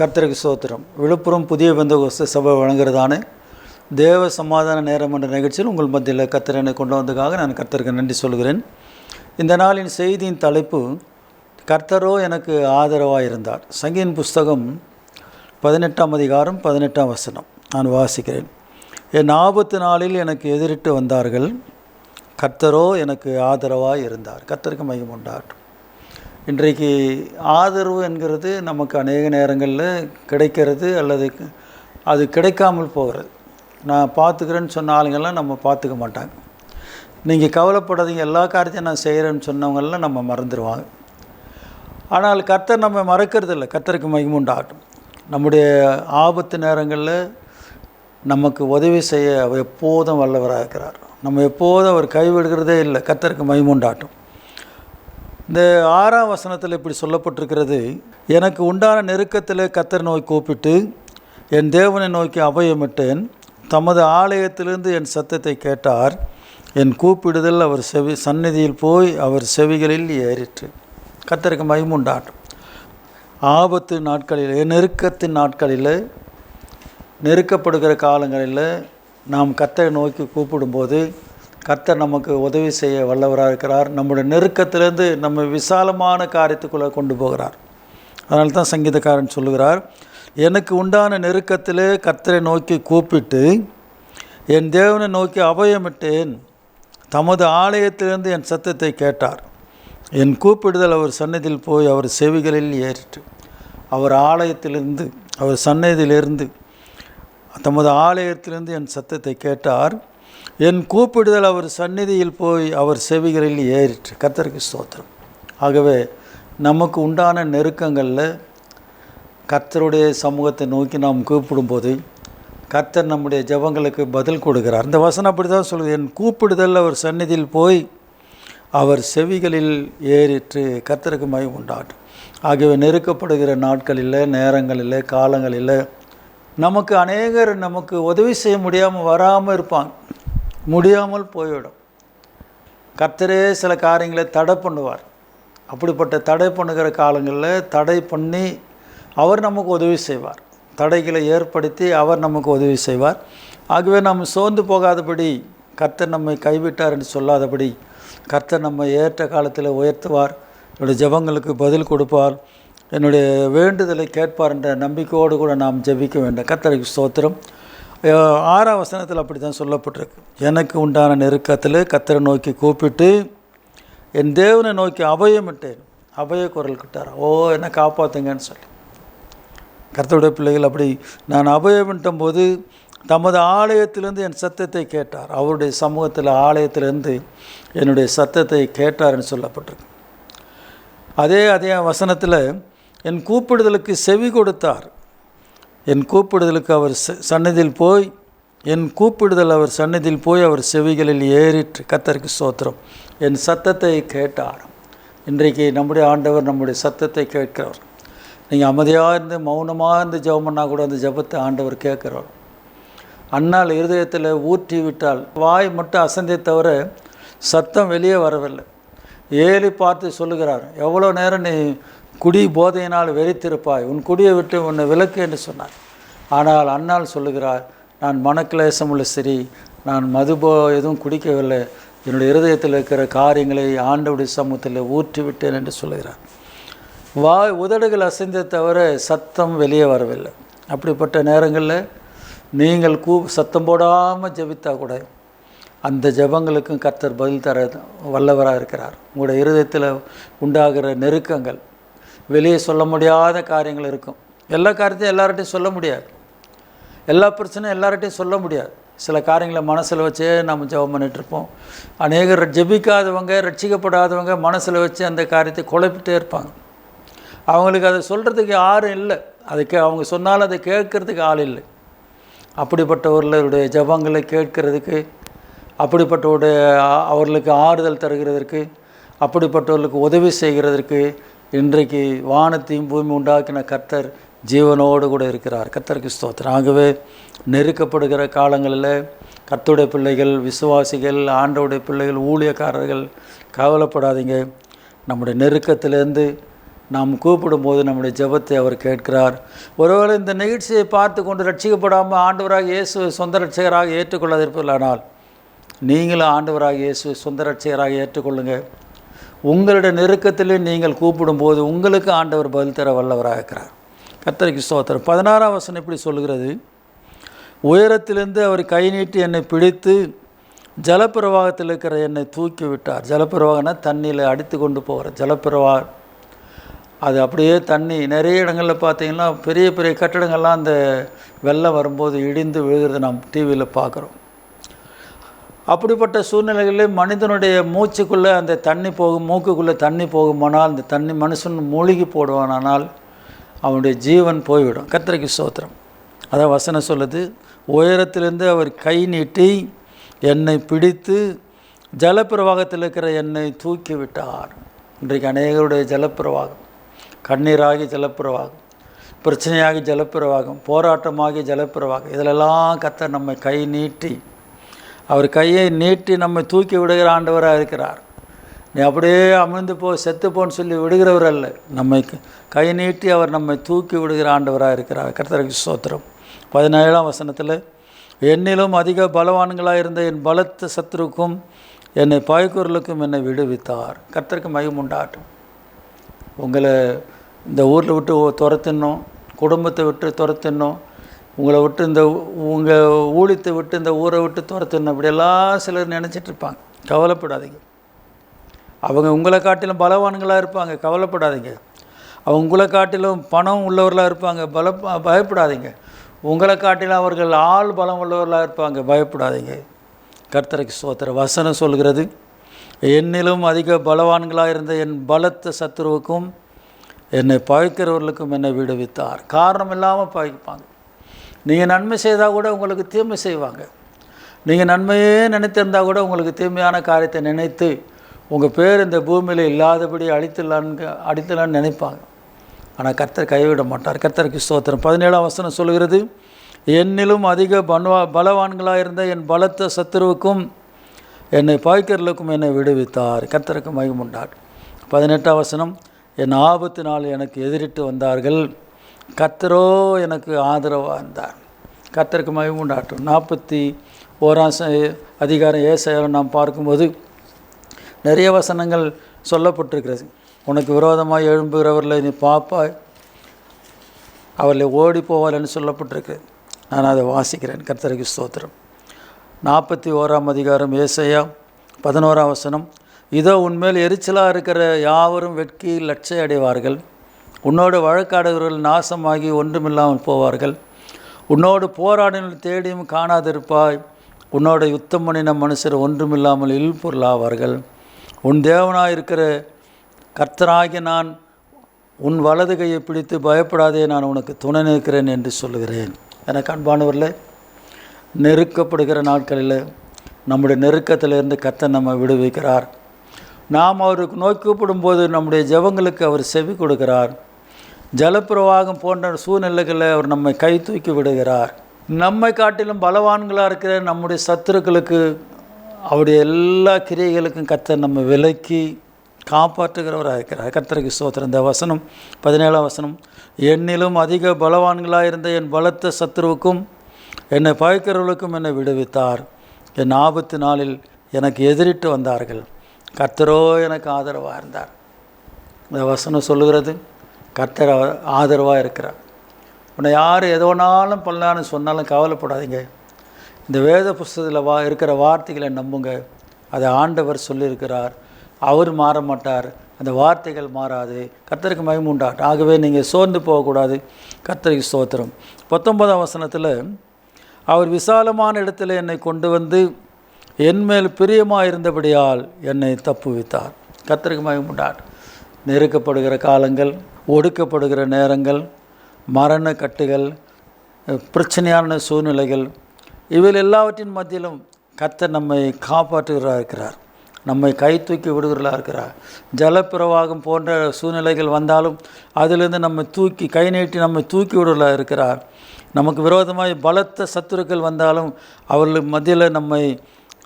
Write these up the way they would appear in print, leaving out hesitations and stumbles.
கர்த்தருக்கு ஸ்தோத்திரம். விழுப்புரம் புதிய பெந்தகோஸ்து சபை வழங்குறதான தேவ சமாதான நேரம் என்ற நிகழ்ச்சியில் உங்கள் மத்தியில் கர்த்தர் என்னை கொண்டு வந்ததுக்காக நான் கர்த்தருக்கு நன்றி சொல்கிறேன். இந்த நாளின் செய்தியின் தலைப்பு, கர்த்தரோ எனக்கு ஆதரவாக இருந்தார். சங்கீதம் புஸ்தகம் 18ஆம் அதிகாரம் 18ஆம் வசனம் நான் வாசிக்கிறேன். என் ஆபத்து நாளில் எனக்கு எதிரிட்டு வந்தார்கள், கர்த்தரோ எனக்கு ஆதரவாக இருந்தார். கர்த்தருக்கு மகிமை உண்டாகட்டும். இன்றைக்கு ஆதரவு என்கிறது நமக்கு அநேக நேரங்களில் கிடைக்கிறது அல்லது அது கிடைக்காமல் போகிறது. நான் பார்த்துக்கிறேன்னு சொன்ன ஆளுங்கள்லாம் நம்ம பார்த்துக்க மாட்டாங்க. நீங்கள் கவலைப்படாதீங்க, எல்லா காரியத்தையும் நான் செய்கிறேன்னு சொன்னவங்கெல்லாம் நம்ம மறந்துடுவாங்க. ஆனால் கர்த்தர் நம்ம மறக்கிறது இல்லை. கர்த்தருக்கு மகிமை உண்டாகட்டும். நம்முடைய ஆபத்து நேரங்களில் நமக்கு உதவி செய்ய அவர் எப்போதும் வல்லவராக இருக்கிறார். நம்ம எப்போதும் அவர் கைவிடுகிறதே இல்லை. கர்த்தருக்கு மகிமை உண்டாகட்டும். இந்த 6ஆம் வசனத்தில் இப்படி சொல்லப்பட்டிருக்கிறது, எனக்கு உண்டான நெருக்கத்தில் கர்த்தர் நோக்கி கூப்பிட்டு என் தேவனை நோக்கி அபயமிட்டேன். தமது ஆலயத்திலிருந்து என் சத்தத்தை கேட்டார். என் கூப்பிடுதல் அவர் சந்நிதியில் போய் அவர் செவிகளில் ஏறிற்று. கர்த்தருக்கு மகிமை உண்டாகட்டும். ஆபத்து நாட்களில், நெருக்கத்தின் நாட்களில், நெருக்கப்படுகிற காலங்களில் நாம் கர்த்தரை நோக்கி கூப்பிடும்போது கர்த்தர் நமக்கு உதவி செய்ய வல்லவராக இருக்கிறார். நம்முடைய நெருக்கத்திலேருந்து நம்ம விசாலமான காரியத்துக்குள்ளே கொண்டு போகிறார். அதனால தான் சங்கீதக்காரன் சொல்லுகிறார், எனக்கு உண்டான நெருக்கத்திலே கர்த்தரை நோக்கி கூப்பிட்டு என் தேவனை நோக்கி அபயமிட்டேன். தமது ஆலயத்திலிருந்து என் சத்தத்தை கேட்டார். என் கூப்பிடுதல் அவர் சந்நிதியில் போய் அவர் செவிகளில் ஏறிற்று. அவர் ஆலயத்திலிருந்து, அவர் சந்நிதியிலிருந்து, தமது ஆலயத்திலிருந்து என் சத்தத்தை கேட்டார். என் கூப்பிடுதல் அவர் சந்நிதியில் போய் அவர் செவிகளில் ஏறிற்று. கர்த்தருக்கு ஸ்தோத்திரம். ஆகவே நமக்கு உண்டான நெருக்கங்களில் கர்த்தருடைய சமூகத்தை நோக்கி நாம் கூப்பிடும்போது கர்த்தர் நம்முடைய ஜெபங்களுக்கு பதில் கொடுக்கிறார். இந்த வசனம் அப்படி தான் சொல்லுது, என் கூப்பிடுதல் அவர் சந்நிதியில் போய் அவர் செவிகளில் ஏறிற்று. கர்த்தருக்கு மகிமை உண்டாகட்டும். ஆகவே நெருக்கப்படுகிற நாட்களில், நேரங்களில், காலங்களில் நமக்கு அநேகர் நமக்கு உதவி செய்ய முடியாமல் வராமல் இருப்பாங்க, முடியாமல் போய்விடும். கர்த்தரே சில காரியங்களை தடை பண்ணுவார். அப்படிப்பட்ட தடை பண்ணுகிற காலங்களில் தடை பண்ணி அவர் நமக்கு உதவி செய்வார். தடைகளை ஏற்படுத்தி அவர் நமக்கு உதவி செய்வார். ஆகவே நம்ம சோர்ந்து போகாதபடி, கர்த்தர் நம்மை கைவிட்டார் என்று சொல்லாதபடி, கர்த்தர் நம்மை ஏற்ற காலத்தில் உயர்த்துவார். என்னுடைய ஜெபங்களுக்கு பதில் கொடுப்பார், என்னுடைய வேண்டுதலை கேட்பார் என்ற நம்பிக்கையோடு கூட நாம் ஜெபிக்க வேண்டும். கர்த்தருக்கு ஸ்தோத்திரம். 6ஆம் வசனத்தில் அப்படி தான் சொல்லப்பட்டிருக்கு, எனக்கு உண்டான நெருக்கத்தில் கர்த்தரை நோக்கி கூப்பிட்டு என் தேவனை நோக்கி அபயமிட்டேன். அபய குரல் கிட்டார், ஓ என்னை காப்பாற்றுங்கன்னு சொல்லி. கர்த்தருடைய பிள்ளைகள் அப்படி நான் அபயமிட்டும் போது தமது ஆலயத்திலிருந்து என் சத்தத்தை கேட்டார். அவருடைய சமூகத்தில், ஆலயத்திலிருந்து என்னுடைய சத்தத்தை கேட்டார்னு சொல்லப்பட்டிருக்கு. அதே வசனத்தில் என் கூப்பிடுதலுக்கு செவி கொடுத்தார். என் கூப்பிடுதலுக்கு அவர் சந்நிதியில் போய், என் கூப்பிடுதல் அவர் சந்நிதியில் போய் அவர் செவிகளில் ஏறிற்று. கர்த்தருக்கு ஸ்தோத்திரம். என் சத்தத்தை கேட்டார். இன்றைக்கு நம்முடைய ஆண்டவர் நம்முடைய சத்தத்தை கேட்கிறவர். நீங்கள் அமைதியாக இருந்து மௌனமாக இருந்து ஜெபம் பண்ணால் கூட அந்த ஜெபத்தை ஆண்டவர் கேட்குறவர். அண்ணால் இருதயத்தில் ஊற்றி விட்டால் வாய் மட்டும் அசந்தே தவிர சத்தம் வெளியே வரவில்லை. ஏலி பார்த்து சொல்லுகிறார், எவ்வளோ நேரம் நீ குடி போதையினால் வெறித்திருப்பாய், உன் குடியை விட்டு உன்னை விலக்கு என்று சொன்னார். ஆனால் அண்ணால் சொல்லுகிறார், நான் மனக்கிலேசம் உள்ள சரி, நான் எதுவும் குடிக்கவில்லை, என்னுடைய இருதயத்தில் இருக்கிற காரியங்களை ஆண்டவருடைய சமூகத்தில் ஊற்றி விட்டேன் என்று சொல்லுகிறார். உதடுகள் அசைந்தே தவிர சத்தம் வெளியே வரவில்லை. அப்படிப்பட்ட நேரங்களில் நீங்கள் சத்தம் போடாமல் ஜெபித்தா கூட அந்த ஜெபங்களுக்கும் கர்த்தர் பதில் தர வல்லவராக இருக்கிறார். உங்களுடைய இருதயத்தில் உண்டாகிற நெருக்கங்கள், வெளியே சொல்ல முடியாத காரியங்கள் இருக்கும். எல்லா காரியத்தையும் எல்லார்ட்டையும் சொல்ல முடியாது, எல்லா பிரச்சனையும் எல்லார்ட்டையும் சொல்ல முடியாது. சில காரியங்களை மனசில் வச்சே நம்ம ஜெபம் பண்ணிகிட்ருப்போம். அநேகர் ஜெபிக்காதவங்க, ரட்சிக்கப்படாதவங்க மனசில் வச்சு அந்த காரியத்தை குழப்பிட்டே இருப்பாங்க. அவங்களுக்கு அதை சொல்கிறதுக்கு யாரும் இல்லை, அவங்க சொன்னாலும் அதை கேட்கறதுக்கு ஆள் இல்லை. அப்படிப்பட்டவர்களுடைய ஜெபங்களை கேட்கறதுக்கு, அவர்களுக்கு ஆறுதல் தருகிறதற்கு, அப்படிப்பட்டவர்களுக்கு உதவி செய்கிறதற்கு இன்றைக்கு வானத்தையும் பூமி உண்டாக்கின கர்த்தர் ஜீவனோடு கூட இருக்கிறார். கர்த்தருக்கு ஸ்தோத்திரம். ஆகவே நெருக்கப்படுகிற காலங்களில் கர்த்தருடைய பிள்ளைகள், விசுவாசிகள், ஆண்டவருடைய பிள்ளைகள், ஊழியக்காரர்கள் கவலைப்படாதீங்க. நம்முடைய நெருக்கத்திலேருந்து நாம் கூப்பிடும்போது நம்முடைய ஜெபத்தை அவர் கேட்கிறார். ஒருவேளை இந்த நிகழ்ச்சியை பார்த்து கொண்டு ரட்சிக்கப்படாமல் ஆண்டவராக இயேசுவை சொந்த ரட்சகராக ஏற்றுக்கொள்ளாதிருப்பீர்களானால் நீங்களும் ஆண்டவராக இயேசுவை சொந்த ரட்சகராக ஏற்றுக்கொள்ளுங்கள். உங்களுடைய நெருக்கத்திலே நீங்கள் கூப்பிடும்போது உங்களுக்கு ஆண்டவர் பதில் தர வல்லவராக இருக்கிறார். கர்த்தருக்கு ஸ்தோத்திரம். 16ஆம் வசனம் இப்படி சொல்கிறது, உயரத்திலிருந்து அவர் கை நீட்டி என்னை பிடித்து ஜலப்பிரவாகத்தில் இருக்கிற என்னை தூக்கி விட்டார். ஜலப்பிரவாகம்னா தண்ணியில் அடித்து கொண்டு போகிற ஜலப்பிரவாகம். அது அப்படியே தண்ணி நிறைய இடங்களில் பார்த்திங்கன்னா பெரிய பெரிய கட்டடங்கள்லாம் அந்த வெள்ளம் வரும்போது இடிந்து விழுகிறது நாம் டிவியில் பார்க்குறோம். அப்படிப்பட்ட சூழ்நிலைகளில் மனிதனுடைய மூச்சுக்குள்ளே அந்த தண்ணி போகும், மூக்குக்குள்ளே தண்ணி போகுமானால் அந்த தண்ணி மனுஷன் மூழ்கி போடுவானால் அவனுடைய ஜீவன் போய்விடும். கர்த்தருக்கு ஸ்தோத்திரம். அதான் வசனம் சொல்லுது, உயரத்திலிருந்து அவர் கை நீட்டி என்னை பிடித்து ஜலப்பிரவாகத்தில் இருக்கிற என்னை தூக்கி விட்டார். இன்றைக்கு அநேகருடைய ஜலப்பிரவாகம், கண்ணீராகி ஜலப்பிரவாகம், பிரச்சனையாகி ஜலப்பிரவாகம், போராட்டமாகி ஜலப்பிரவாகம், இதிலெல்லாம் கர்த்தர் நம்மை கை நீட்டி, அவர் கையை நீட்டி நம்மை தூக்கி விடுகிற ஆண்டவராக இருக்கிறார். நீ அப்படியே அமிழ்ந்து செத்துப்போன்னு சொல்லி விடுகிறவர் அல்ல, நம்மை கை நீட்டி அவர் நம்மை தூக்கி விடுகிற ஆண்டவராக இருக்கிறார். கர்த்தருக்கு ஸ்தோத்திரம். 17ஆம் வசனத்தில், என்னிலும் அதிக பலவான்களாக இருந்த என் பலத்த சத்துருக்கும் என்னை பயக்குறலுக்கும் என்னை விடுவித்தார். கர்த்தருக்கு மகிமை உண்டாகட்டும். உங்களை இந்த ஊரில் விட்டு துரத்தினோம், குடும்பத்தை விட்டு துரத்தினோம், உங்களை விட்டு இந்த உங்கள் ஊழியத்தை விட்டு இந்த ஊரை விட்டு துரத்தினோம், இப்படியெல்லாம் சிலர் நினச்சிட்ருப்பாங்க. கவலைப்படாதீங்க. அவங்க உங்களை காட்டிலும் பலவான்களாக இருப்பாங்க, கவலைப்படாதீங்க. அவங்க உங்களை காட்டிலும் பணம் உள்ளவர்களாக இருப்பாங்க, பயப்படாதீங்க. உங்களை காட்டிலும் அவர்கள் ஆள் பலம் உள்ளவர்களாக இருப்பாங்க, பயப்படாதீங்க. கர்த்தருக்கு ஸ்தோத்திரம். வசனம் சொல்கிறது, என்னிலும் அதிக பலவான்களாக இருந்த என் பலத்த சத்துருவுக்கும் என்னை பகைக்கிறவர்களுக்கும் என்னை விடுவித்தார். காரணம் இல்லாமல் பகைப்பாங்க. நீங்கள் நன்மை செய்தால் கூட உங்களுக்கு தீமை செய்வாங்க. நீங்கள் நன்மையே நினைத்திருந்தால் கூட உங்களுக்கு தீமையான காரியத்தை நினைத்து உங்கள் பேர் இந்த பூமியில் இல்லாதபடி அடித்தலான்னு நினைப்பாங்க. ஆனால் கர்த்தர் கைவிட மாட்டார். கர்த்தருக்கு ஸ்தோத்திரம். 17ஆம் வசனம் சொல்கிறது, என்னிலும் அதிக பலவான்களாக இருந்த என் பலத்த சத்துருவுக்கும் என்னை பாய்க்கிறலுக்கும் என்னை விடுவித்தார். கர்த்தருக்கு மகிமை உண்டாகும். 18ஆம் வசனம், என் ஆபத்து நாள் எனக்கு எதிரிட்டு வந்தார்கள், கர்த்தரோ எனக்கு ஆதரவாக இருந்தார். கர்த்தருக்கு மகிமை உண்டாகட்டும். 41ஆம் அதிகாரம் ஏசாயாவில் நாம் பார்க்கும்போது நிறைய வசனங்கள் சொல்லப்பட்டிருக்கிறது. உனக்கு விரோதமாக எழும்புகிறவர்களை நீ பார்ப்பாய், அவர்களை ஓடி போவார்னு சொல்லப்பட்டிருக்கிறது. நான் அதை வாசிக்கிறேன். கர்த்தருக்கு ஸ்தோத்திரம். 41ஆம் அதிகாரம் ஏசாயா 11ஆம் வசனம், இதோ உன்மேல் எரிச்சலாக இருக்கிற யாவரும் வெட்கி லட்சை அடைவார்கள், உன்னோடு வழக்காடுகிறவர்கள் நாசமாகி ஒன்றுமில்லாமல் போவார்கள், உன்னோடு போராடினால் தேடியும் காணாதிருப்பாய், உன்னோட யுத்தம் பண்ணின மனுஷர் ஒன்றுமில்லாமல் இல்பொருளாவார்கள். உன் தேவனாக இருக்கிற கர்த்தராகிய நான் உன் வலது கையை பிடித்து பயப்படாதே, நான் உனக்கு துணை நிற்கிறேன் என்று சொல்லுகிறேன். எனக்கு அன்பானவர்களே, நெருக்கப்படுகிற நாட்களில் நம்முடைய நெருக்கத்திலிருந்து கர்த்தர் நம்ம விடுவிக்கிறார். நாம் அவருக்கு நோக்கி கூப்பிடும்போது நம்முடைய ஜெபங்களுக்கு அவர் செவி கொடுக்கிறார். ஜலப்பிரவாகம் போன்ற சூழ்நிலைகளில் அவர் நம்மை கை தூக்கி விடுகிறார். நம்மை காட்டிலும் பலவான்களாக இருக்கிற நம்முடைய சத்துருக்களுக்கு அவருடைய எல்லா கிரியைகளுக்கும் கர்த்தர் நம்ம விலக்கி காப்பாற்றுகிறவராக இருக்கிறார். கர்த்தருக்கு ஸ்தோத்திரம். இந்த வசனம் 17ஆம் வசனம், என்னிலும் அதிக பலவான்களாக இருந்த என் பலத்த சத்துருவுக்கும் என்னை பயக்கிறவர்களுக்கும் என்னை விடுவித்தார். என் ஆபத்து நாளில் எனக்கு எதிரிட்டு வந்தார்கள், கர்த்தரோ எனக்கு ஆதரவாக இருந்தார். இந்த வசனம் சொல்லுகிறது, கர்த்தர் ஆதரவாக இருக்கிறார். உன்னை யார் எதோனாலும் பண்ணலான்னு சொன்னாலும் கவலைப்படாதீங்க. இந்த வேத புஸ்தகத்தில் இருக்கிற வார்த்தைகளை நம்புங்க. அதை ஆண்டவர் சொல்லியிருக்கிறார். அவர் மாற மாட்டார், அந்த வார்த்தைகள் மாறாது. கர்த்தருக்கு மகிமை உண்டாகட்டும். ஆகவே நீங்கள் சோர்ந்து போகக்கூடாது. கர்த்தருக்கு ஸ்தோத்திரம். 19ஆம் வசனத்தில், அவர் விசாலமான இடத்துல என்னை கொண்டு வந்து என்மேல் பிரியமாக இருந்தபடியால் என்னை தப்புவித்தார். கர்த்தருக்கு மகிமை உண்டாகட்டும். நெருக்கப்படுகிற காலங்கள், ஒடுக்கப்படுகிற நேரங்கள், மரண கட்டுகள், பிரச்சனையான சூழ்நிலைகள், இவைகள் எல்லாவற்றின் மத்தியிலும் கர்த்தர் நம்மை காப்பாற்றுகிறவராக இருக்கிறார். நம்மை கை தூக்கி விடுகிறவர்களாக இருக்கிறார். ஜலப்பிரவாகம் போன்ற சூழ்நிலைகள் வந்தாலும் அதிலிருந்து நம்மை தூக்கி கை நீட்டி நம்மை தூக்கி விடுகிறவர்களாக இருக்கிறார். நமக்கு விரோதமாய் பலத்த சத்துருக்கள் வந்தாலும் அவர்கள் மத்தியில் நம்மை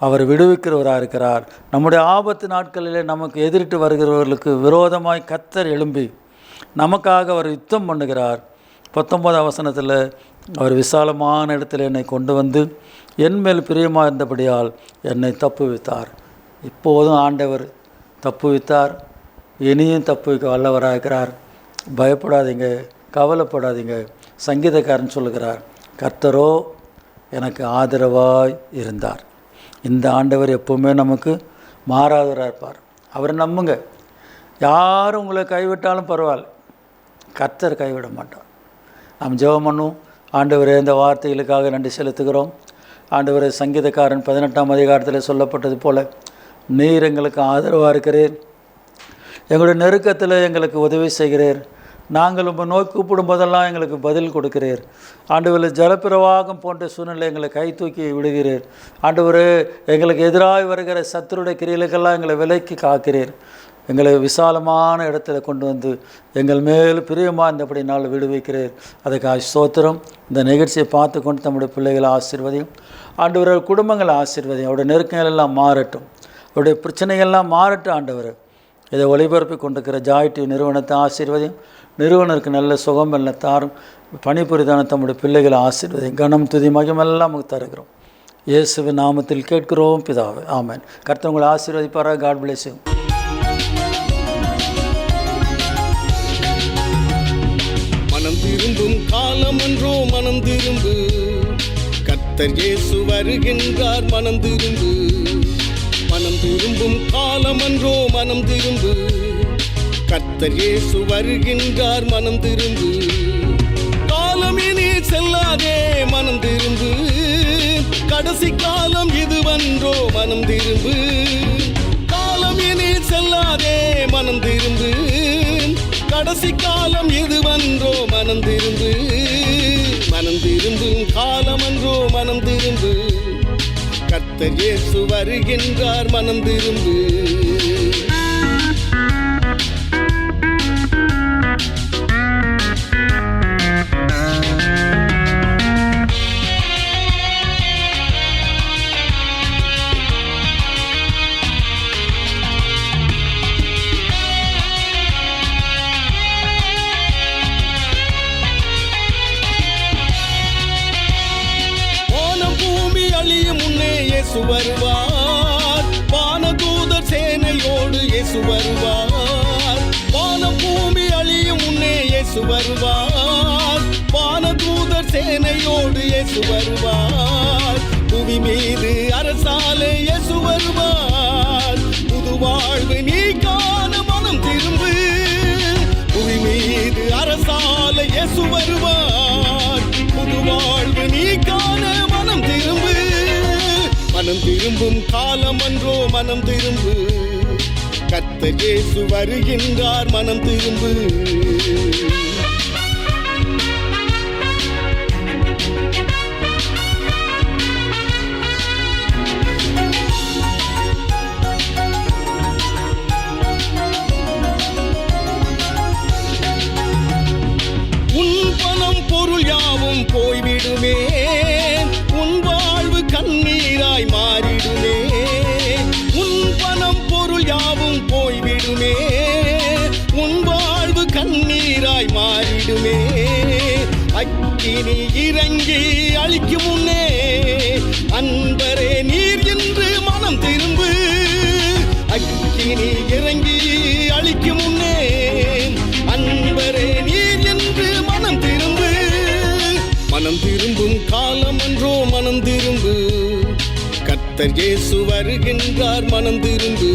அவர் விடுவிக்கிறவராக இருக்கிறார். நம்முடைய ஆபத்து நாட்களிலே நமக்கு எதிரிட்டு வருகிறவர்களுக்கு விரோதமாய் கர்த்தர் எழும்பி நமக்காக அவர் யுத்தம் பண்ணுகிறார். 19ஆம் வசனத்தில் அவர் விசாலமான இடத்துல என்னை கொண்டு வந்து என் மேல் பிரியமாக இருந்தபடியால் என்னை தப்புவித்தார். இப்போதும் ஆண்டவர் தப்புவித்தார், இனியும் தப்புவிக்க வல்லவராகிறார். பயப்படாதீங்க, கவலைப்படாதீங்க. சங்கீதக்காரன் சொல்லுகிறார், கர்த்தரோ எனக்கு ஆதரவாய் இருந்தார். இந்த ஆண்டவர் எப்போவுமே நமக்கு மாறாதவராக இருப்பார். அவரை நம்புங்க. யாரும் உங்களை கைவிட்டாலும் பரவாயில்ல, கர்த்தர் கைவிட மாட்டார். நாம் ஜெபம் பண்ணுவோம். ஆண்டவரே, இந்த வார்த்தைகளுக்காக நன்றி செலுத்துகிறோம். ஆண்டவரே, சங்கீதக்காரன் 18ஆம் அதிகாரத்தில் சொல்லப்பட்டது போல நீர் எங்களுக்கு ஆதரவாக இருக்கிறீர், எங்களுடைய நெருக்கத்தில் எங்களுக்கு உதவி செய்கிறீர், நாங்கள் உங்கள் நோய் கூப்பிடும் போதெல்லாம் எங்களுக்கு பதில் கொடுக்கிறீர். ஆண்டவரே, ஜலப்பிரவாகம் போன்ற சூழ்நிலை எங்களை கை தூக்கி விடுகிறீர். ஆண்டவரே, எங்களுக்கு எதிராக வருகிற சத்துருடைய கிரியைகளுக்கெல்லாம் எங்களை விலைக்கு காக்கிறீர். எங்களை விசாலமான இடத்துல கொண்டு வந்து எங்கள் மேல் பிரியமாக இருந்தபடி நாள் விடுவிக்கிறீர். அதுக்காக ஸ்தோத்திரம். இந்த நிகழ்ச்சியை பார்த்து கொண்டு நம்முடைய பிள்ளைகளை ஆசீர்வதியும். ஆண்டவரே, குடும்பங்களை ஆசீர்வதியும். அவருடைய நெருக்கங்கள் எல்லாம் மாறட்டும், அவருடைய பிரச்சனைகள்லாம் மாறட்டும். ஆண்டவர், இதை ஒளிபரப்பி கொண்டிருக்கிற ஜாய் டிவி நிறுவனத்தை ஆசீர்வதியும். நிறுவனருக்கு நல்ல சுகம் நல்ல தாரும். பணிபுரிதான தம்முடைய பிள்ளைகளை ஆசீர்வதியும். கனம் துதி மகிமெல்லாம் நமக்கு தருகிறோம். இயேசுவின் நாமத்தில் கேட்கிறோம் பிதாவே, ஆமென். கர்த்தர் உங்களை ஆசீர்வதிப்பாராக. God bless you. மனம் திரும்பும் காலம் என்றோ மனம் திரும்பு, கர்த்தர் இயேசு வருகின்றார். மனம் திரும்பு, மனம் திரும்பும் காலம் என்றோ மனம் திரும்பு, கர்த்தர் இயேசு வருகின்றார். மனம் திரும்பு, காலம் இனி செல்லாதே. மனம் திரும்பு, கடைசி காலம் இதுவன்றோ. மனம் திரும்பு, காலம் இனி செல்லாதே. மனம் திரும்பு, கடைசி காலம் இதுவன்றோ. மனம் திரும்பு, மனம் திரும்பும் காலம் என்றோ மனம் திரும்பு, கர்த்தர் இயேசு வருகின்றார். மனம் திரும்பு. இயேசு வருவார், வானதூதர் சேனையோடு இயேசு வருவார். வானம் பூமி அழியும் முன்னே இயேசு வருவார், வானதூதர் சேனையோடு இயேசு வருவார். புவி மீது அரசாலே இயேசு வருவார், புது வாழ்வு நீ காண மனம் திரும்பு. புவி மீது அரசாலே இயேசு வருவார், புது வாழ்வு நீ காண மனம் திரும்பு. மனம் திரும்பும் காலம் அன்றோ மனம் திரும்பு, கர்த்தர் இயேசு வருகின்றார். மனம் திரும்பு. உன் பணம் பொருள் யாவும் போய்விடுமே, உன் வாழ்வு கண்ணீராய் மாறிடுமே. உன் பணம் பொருள் யாவும் போய்விடுமே, உன் வாழ்வு கண்ணீராய் மாறிடுமே. அக்கினி இறங்கி அழிக்கும் முன்னே அன்பரே நீர் என்று மனம் திரும்பு. அக்கினி இறங்கி அழிக்கும் முன்னே அன்பரே நீர் என்று மனம் திரும்பு. மனம் திரும்பும் காலம் என்றோ மனம் திரும்பு, கர்த்தர் இயேசு வருகின்றார். மனம் திரும்பு.